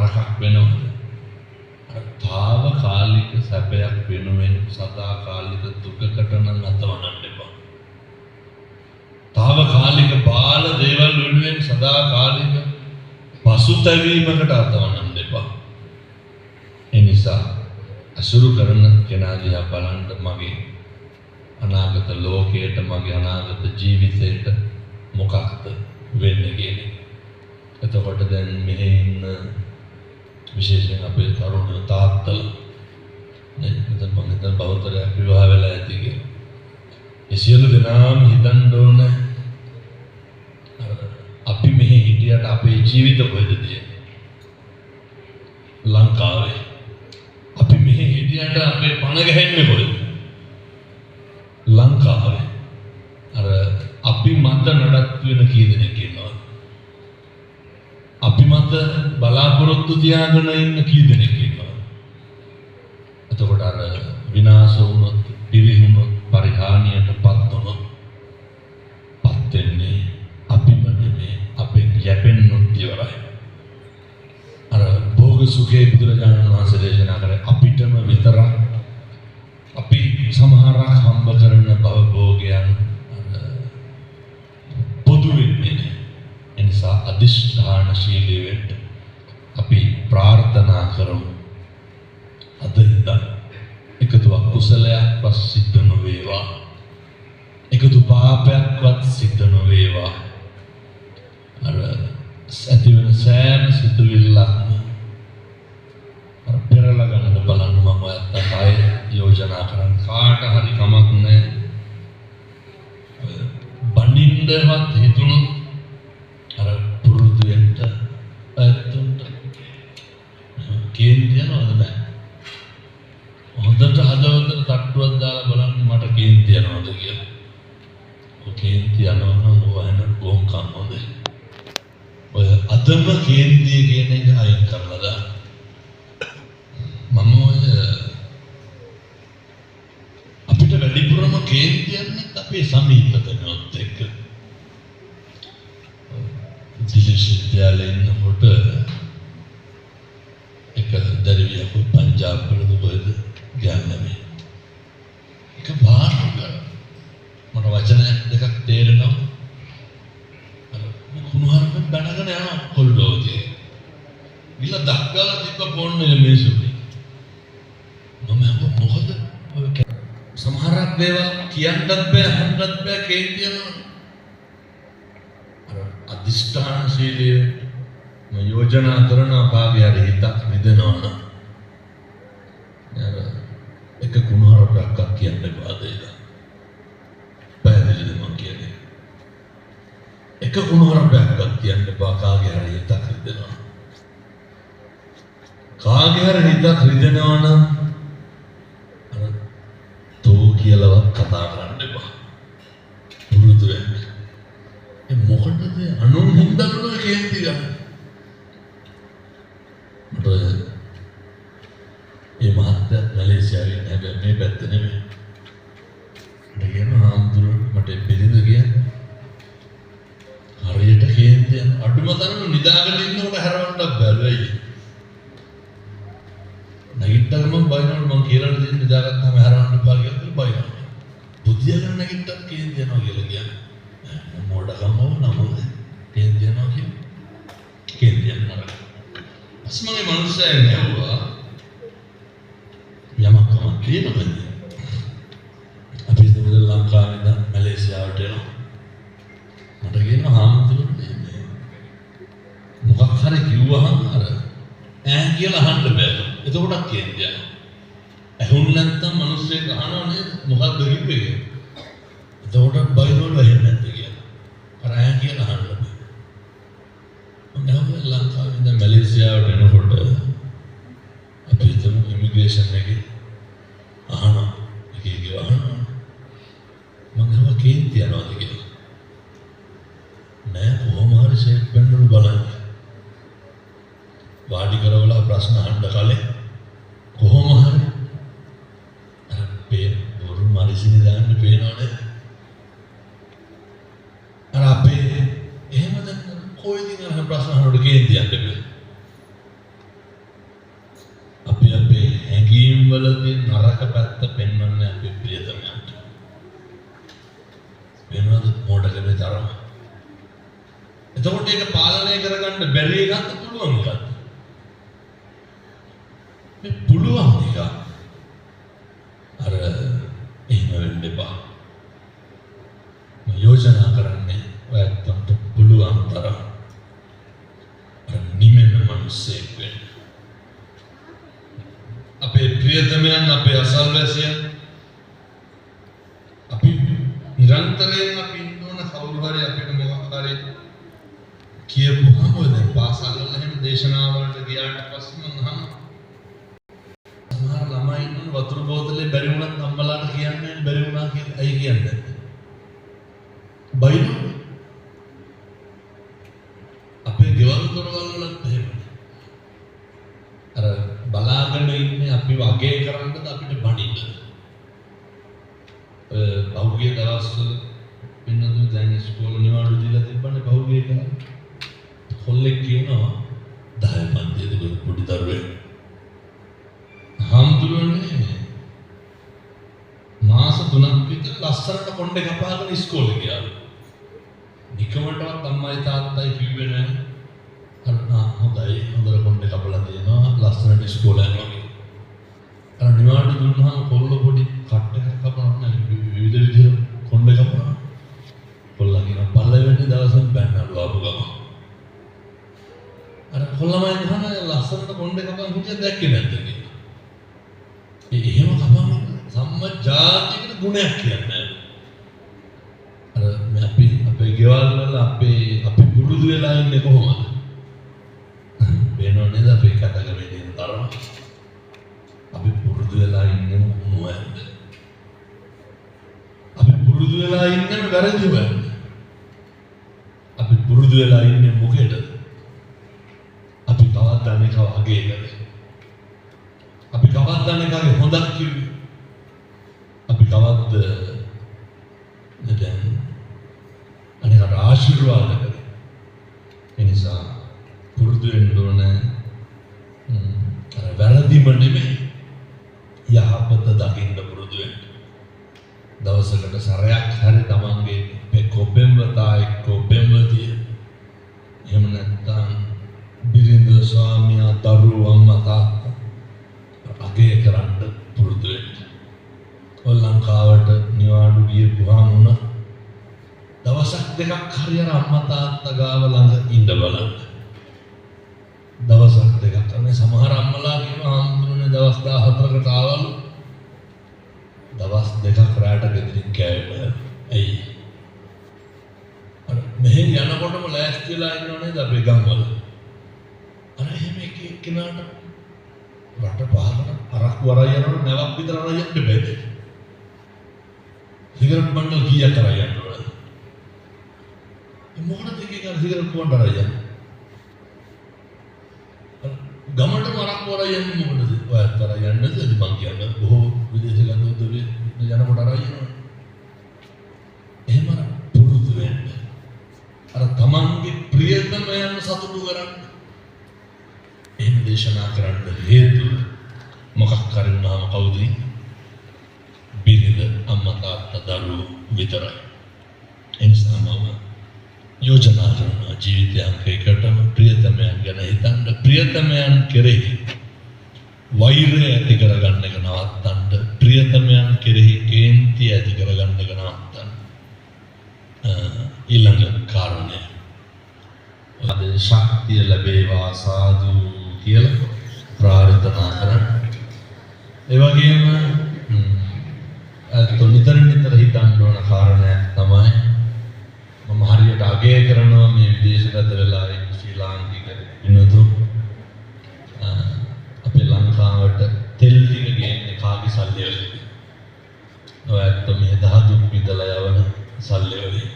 නරකක් වෙනවද? තාවකාලික සැපයක් වෙනුවෙන් සදාකාලික දුකකට නම් අතවනන්න එපා. තාවකාලික බාල දේවල් වෙනුවෙන් සදාකාලික පසුතැවීමකට අතවනන්න එපා. ඒ නිසා අසුරු කරන කෙනා දිහා බලන්න මගේ අනාගත ලෝකයට, මගේ අනාගත ජීවිතයට මොකක්ද වෙන්නේ කියන්නේ. එතකොට දැන් මෙහි ඉන්න විශේෂයෙන් අපේ තරුණ තාත්තලා නේ මෙතන මම හිතන බෞද්ධයක් විවාහ වෙලා ඇති කියලා. ඒ සියලු දෙනාම හිතන්න ඕන අපි මෙහි හිටියට අපේ ජීවිත කොහෙද තියෙන්නේ? ලංකාවේ. අපි මෙහි හිටියට අපේ පණ ගැහෙන්නේ කොහෙද? ලංකාවේ. අර අපි මත නඩත්තු වෙන කී දෙනෙක් ඉන්නවද? අපි මත බලාපොරොත්තු තියාගෙන ඉන්න කී දෙනෙක් ඉන්නවද? එතකොට අර විනාශ වුණොත්, පිරිහුණොත්, පරිහානියටපත් වුණොත් පත් වෙන්නේ අපිම නෙමෙයි, අපෙන් යැපෙන්නොත් ඉවරයි. අර භෝග සුඛේ බුදුරජාණන් වහන්සේ දේශනා කරේ අපිටම විතරක් අපි සමහරක් හම්බ කරන බව භෝගයන් පොදු වෙන්නේ නැහැ. ඒ නිසා අදිෂ්ඨානශීලී වෙන්න අපි ප්‍රාර්ථනා කරමු. අද ඉඳන් එකතු අකුසලයක්වත් සිද්ධ නොවේවා, එකතු පාපයක්වත් සිද්ධ නොවේවා. අර ඇති වෙන සෑම සිතුවිල්ලක්ම අර පෙරලා ගන්න බලන්න. මම ඔයත් අය යෝජනා කරන් කාට හරි කමක් නැහැ. බණ්ඩින්දවත් හිතුණු අර පුරුදු වෙන්න ඇත්තුන්ට කේන්ති යනවද නැහැ. හොඳට හදවතට තට්ටුවක් දාලා බලන්න මට කේන්ති යනවද කියලා. ඔය කේන්ති යනවා නම් ඔයන ගොංකම් හොඳයි. ඔය අදම කේන්තිය කියන එක අයින් කරලා දාන්න. මම ඔය අපිට වැඩිපුරම කේන්ති යන්නේ අපේ සමීපතනොත් එක්ක. දිලිශිද්‍යාලේ ඉන්නකොට එක දරුවියක් පංජාබ් වලද කොහෙද ගියන්නේ. එක භාෂාවක මට වචන දෙකක් තේරෙනවා. අර කුණුහරුපෙන් බැනගෙන යනවා කොල්ඩෝගේ. ගිල දක්ගාලා තිබ්බ පොන්නේ මේසුනේ. මම මොකද සමහරක් දේවල් කියන්නත් බෑ, අහන්නත් බෑ, කේන්ති යනවා. අර අදිෂ්ඨානශීලී යෝජනා කරන කාගේ හරි හිතක් නිදනවා නම් අර එක කුණුහරුපයක් කියන්න බෑ දෙයක්. පැහැදිලිද මං කියන්නේ? එක කුණුහරුපයක් කියන්න බෑ කාගේ හරි හිතක් නිදනවා. කාගේ හරි හිතක් නිදනවා නම් කියලාවත් කතා කරන්න එපා. පුරුදු වෙන්න. ඒ මොකටද අනුන් හින්දා මොන කේන්ති ගන්න? මට මේ මහත්තයා මැලේසියාවේ ඉන්නේ මේ පැත්ත නෙමෙයි. දෙයන ආම්දුර මට බෙරිඳ කියන්නේ. හරියට කේන්ති අඩුම තරම නිදාගෙන ඉන්නකොට හැරවන්නත් බැලුවයි. නැගිට්ටම බයිනවල මං කියලා දෙන්න නිදාගත්තාම හැරවන්න එපා කියලා බයිනවා. බුද්ධියගෙන නැගිට්ටත් කේන්ති යනවා කියලා කියන්නේ. මොඩකම නමුද කේන්ති යනවා කියන්නේ. කේන්ති යනවා. අස්මගේ මනුස්සයෙක් නෑවුවා. යමක්ම තියෙනවද? අපි ඉතින් ලංකාවේ ඉඳන් මැලේසියාවට යනවා. මට කියනවා හාමුදුරුවනේ මොකක් හරි කිව්වහම අර ඈ කියලා අහන්න බෑ. එතකොටත් කේන්ති යනවා. ඇහුන් නැත්තම් මිනිස්සෙක් අහනවා නේද? මොකක්ද කිව්වේ කියලා. එතකොටත් බයිනෝල් වෙන්නේ නැද්ද කියලා. අර ඈ කියලා අහන්න බෑ. මම ලංකාවේ ඉඳන් මැලේසියාවට එනකොට අපි හිතමු ඉමිග්‍රේෂන් එකේ අහනවා. එක අහනවා. මම කේන්ති යනවාද කියලා. නෑ කොහොම හරි ෂේප් වෙන්න බලන්න. වාඩි කරවලා ප්‍රශ්න අහන්න කලින් කොහොම හරි අර බොරු මරිසිනි දාන්න පේනවනේ. අර අපේ එහෙම දැන් කොයිදින අර ප්‍රශ්න අහනකොට කේන්ති යන්නේ. බැරි එකත් පුළුවන් එකත්. මේ පුළුවන් එක අර එහෙම වෙන්න එපා. යෝජනා කරන්නේ ඔයත්න්ට පුළුවන් තරම් අර නිමෙන මිනිස්සෙක් වෙන්න. අපේ ප්‍රියතමයන් අපේ අසල්වැසියන් අපි නිරන්තරයෙන් අපි ඉන්න ඕන කවුරු හරි අපිට මොකක් හරි කියපුවම ඔය දැන් පාසල් වල එහෙම දේශනාවලට ගියාට පස්සේ මම අහනවා සමහර ළමයි ඉන්න වතුර බෝතලේ බැරි වුණත් අම්මලාට කියන්නේ බැරි වුණා කියලා අය කියන්නේ බයිනෝ අපේ ගෙවල් දොරවල් වලත් එහෙම අර බලාගෙන ඉන්නේ අපි වගේ කරන්නද අපිට බණින්න පහුගිය දවස්වල වෙනදු දැන් ඉස්කෝලේ නිවාඩු දීලා තිබ්බනේ පහුගිය එක කොල්ලෙක් කියනවා 10 පන්තියේදී පොඩි දරුවෙක් හම්දුරනේ මාස 3ක් විතර ලස්සනට කොණ්ඩේ කපාගෙන ඉස්කෝලේ ගියාලු. නිකමටවත් අම්මයි තාත්තයි කිව්වේ නැහැ. හොඳයි හොඳට කොණ්ඩේ කපලා දෙනවා ලස්සනට ඉස්කෝලේ යනවා. අර නිවාඩු දුන්නාම කොල්ල පොඩි කට් එකක් කපනවා විවිධ විදිහට කොණ්ඩේ කපනවා. කොල්ලා කියන පළවෙනි දවසෙන් බැන්නලු ආපු ගම. අර කොල්ලමයි ගහන ලස්සනට කොණ්ඩේ කපන් හිටියද දැක්කේ නැද්ද කියලා. එහෙම කපන්න සම්මජාතික ගුණයක් කියන්නේ. අර මේ අපි අපේ ගෙවල් වල අපි පුරුදු වෙලා ඉන්නේ කොහොමද? වෙනව නේද අපි කතා කරන්නේ තරම. අපි පුරුදු වෙලා ඉන්නේ මොනවද? අපි පුරුදු වෙලා ඉන්නේ වැරදි වෙන්නේ. අපි පුරුදු වෙලා ඉන්නේ මොකේද? අපි කවදාවත් අනේක අගේ කරේ. අපි කවදාවත් අනේකගේ හොඳක් කිව්වේ. අපි කවද්ද දැන් අනේකට ආශිර්වාද කරේ. ඒ නිසා පුරුදු වෙන්න ඕන අර වැරදිම නෙමෙයි යහපත දකින්න පුරුදු වෙන්න. දවසකට සැරයක් හරි තමන්ගේ කොබ්බෙම්වතා එක්ක කොබ්බෙම්වතිය එහෙම නැත්නම් බිරිඳ ස්වාමියා දරුවෝ අම්මා තාත්තා අගේ කරන්න පුරුදු වෙන්න. ලංකාවට නිවාඩු ගියපුවාම උන දවසක් දෙකක් හරි අර අම්මා තාත්තා ගාව ළඟ ඉන්න බලන්න. දවසක් දෙකක් අනේ සමහර අම්මලා කියනවා හම්බුනේ දවස් 14කට ආවලු. දවස් දෙකක් රාට ගෙදරින් කෑවේ. ඇයි? අර මෙහෙන් යනකොටම ලෑස්ති වෙලා ඉන්නව නේද අපේ ගම්වල. අර එහෙම එක්කෙනාට රට පහකට අරක් වරයි යනකොට නැවක් විතර අරන් යන්න බෑ. සිගරට් බණ්ඩල් කීයක් කරා යන්න ඕනද? මොකටද එකේ කර සිගරට් බණ්ඩල් අරන් යන්නේ? ගමට මරක් වරයි යන්නේ මොකටද? ඔයත් අරන් යන්නද? මං කියන්නේ බොහෝ විදේශ ගතවද යනකොට අරන් යනවා. එහෙම පුරුදු වෙන්න. අර තමන්ගේ ප්‍රියතමයන් සතුටු කරන්න. එහෙම දේශනා කරන්න හේතුව මොකක් හරි වුණාම කවුද? බිරිඳ අම්මා තාත්තා දරුවෝ විතරයි. එනිසා මම යෝජනා කරන ජීවිතයකටම ප්‍රියතමයන් ගැන හිතන්න, ප්‍රියතමයන් කෙරෙහි වෛරය ඇති කරගන්න එක නවත්තන්න, ප්‍රියතමයන් කෙරෙහි කේන්ති ඇති කරගන්න එක නවත්තන්න. ඊළඟ කාරණය අද ශක්තිය ලැබේවා සාදු කියලා ප්‍රාර්ථනා කරන්න. ඒ වගේම නිතර හිතන්න ඕන කාරණයක් තමයි මම හරියට අගය කරනවා මේ විදේශගත වෙලා ඉන්න ශ්‍රී ලාංකික විනෝදු අපේ ලංකාවට තෙල් ටික ගේන්නේ කාගේ සල්ලි වලින්ද? ඔයත් මේ දහදුක් විදලා යවන සල්ලි වලින්.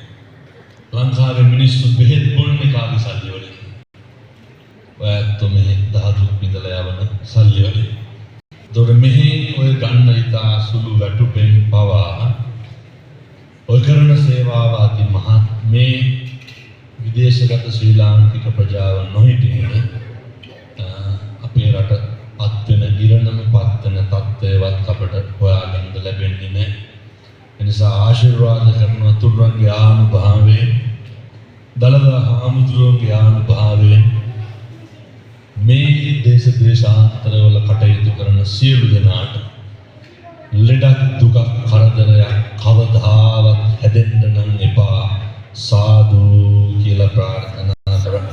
ලංකාවේ මිනිස්සු බෙහෙත් බොන්නේ කාගේ සල්ලි වලින්ද? ඔයත් මේ දහදුක් විදලා යවන සල්ලි වලින්. දොර මෙහි ඔය ගන්න ඉතා සුළු වැටුපෙන් පවා ඔය කරන සේවාව අති මහත් මේ විදේශගත ශ්‍රී ලාංකික ප්‍රජාව නොහිටින්නේ අපේ රට පත් වෙන ඉරණම පත් වෙන තත්ත්වයවත් අපට හොයාගන්න ලැබෙන්නේ නැහැ. ඒ නිසා ආශිර්වාද කරන තුන්වන්ගේ ආනුභාවයෙන් දලදා හාමුදුරුවන්ගේ ආනුභාවයෙන් දේශ දේශාන්තරවල කටයුතු කරන සියලු දෙනාට ලෙඩක් දුකක් කරදරයක් කවදාවත් හැදෙන්න නම් එපා සාදු කියලා ප්‍රාර්ථනා කරා.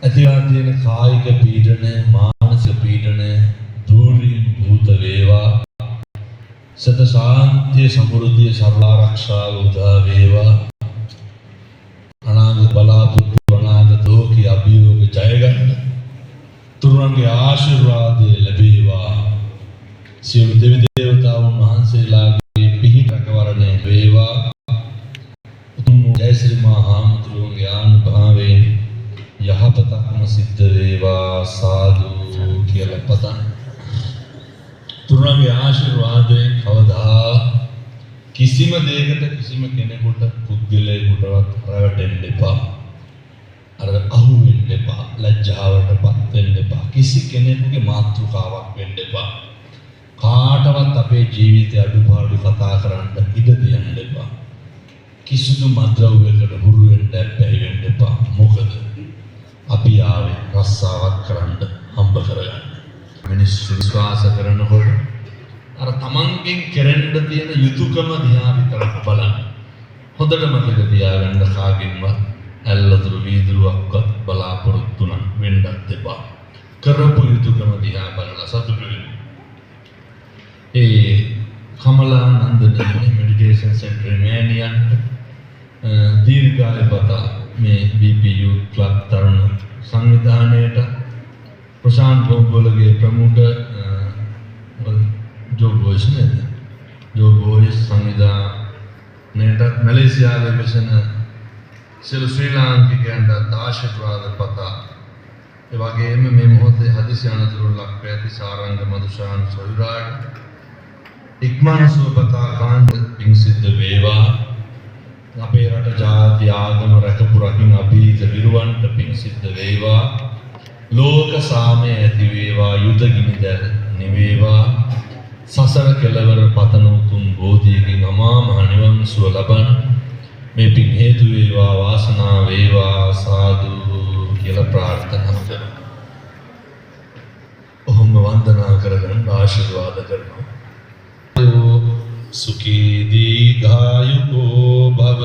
ඇතිලා තියෙන කායික පීඩන මානසික පීඩන දුරින් භූත වේවා. සත ශාන්තිය සමෘද්ධිය සර්වාරක්ෂාව උදා වේවා. අනාගත බලාපොරොත්තු අනාගත ලෝකී අභියෝග ජය ගන්න. තුරුන්ගේ ආශිර්වාදය ලැබේවා. සියලු දෙවි දේවතාවුන් වහන්සේලාගේ පිහිට රැකවරණය වේවා. උතුම් ජයශ්‍රී මහා හාමුදුරුවන්ගේ ආනුභාවයෙන් යහපතක්ම සිද්ධ වේවා සාදු කියලා පතන. තුරුන්ගේ ආශිර්වාදයෙන් කවදා කිසිම දෙයකට කිසිම කෙනෙකුට පුද්ගලයෙකුටවත් රැවටෙන්න එපා. අර අහු වෙන්න එපා. ලැජ්ජාවටපත් වෙන්න එපා. කිසි කෙනෙකුගේ මාතෘකාවක් වෙන්න එපා. කාටවත් අපේ ජීවිතය අඩුපාඩු කතා කරන්න ඉඩ දෙන්න එපා. කිසිදු මද්ද්‍රව්‍යයකට හුරු වෙන්න බැහැ වෙන්න එපා. මොකද අපි ආවේ රස්සාවක් කරන්න හම්බ කරගන්න. මිනිස්සු විශ්වාස කරනකොට අර තමන්ගෙන් කෙරෙන්න තියෙන යුතුයකම දිහා විතරක් බලන්න. හොඳට මතක තියාගන්න කාගෙන්වත් ඇල්ලතුරු වීදුරුවක්වත් බලාපොරොත්තු නම් වෙන්නත් එපා. කරපු යුතුයකම දිහා බලලා සතුටු වෙන්න. කමලා නන්දනී මෙඩිටේෂන් සෙන්ටර් මෑනියන්ට දීර්ඝායු පතා මේ BP Youth Club තරුණ සංවිධානයට ප්‍රශාන්ත් බොම්බොලගේ ප්‍රමුඛ जो बोइस ने जो बोइस संविधान मलेशिया विषन सिर्फ श्रीलंकिकंड आशीर्वाद पता इवागे मे मोहते हदिस्यानदुरुल्लाह पैति सारंग मधुशान सविराट इक्मान सुपता कांत पिंग सिद्ध वेवा අපේ රට ජාති ආගම රැකපුරකින් අභීත විරුවන්ට පිං සිද්ධ වේවා. ලෝක සාමය ඇති වේවා. යුද ගිනිදැල් නිවේවා. සසර කෙලවර පතන උතුම් බෝධියකින් අමා මහ නිවන් සුව ලබන මේ පින් හේතු වේවා වාසනාව වේවා සාදු කියලා ප්‍රාර්ථනා කරනවා. ඔහොම වන්දනා කරගෙන ආශිර්වාද කරනවා. සුඛී දීඝායුකෝ භව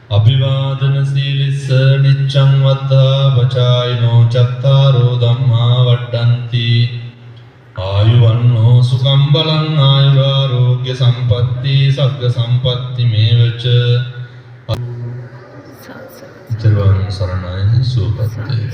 අභිවාදන සීලිස්ස නිච්ඡං වත්තා වචායිනෝ චත්තාරෝ ධම්මා වඩ්ඩಂತಿ ආයුවන්නෝ සුඛං බලං ආයුරාෝග්‍ය සම්පatti සග්ග සම්පatti මේවච චරවං සරණයි සුපත්තේ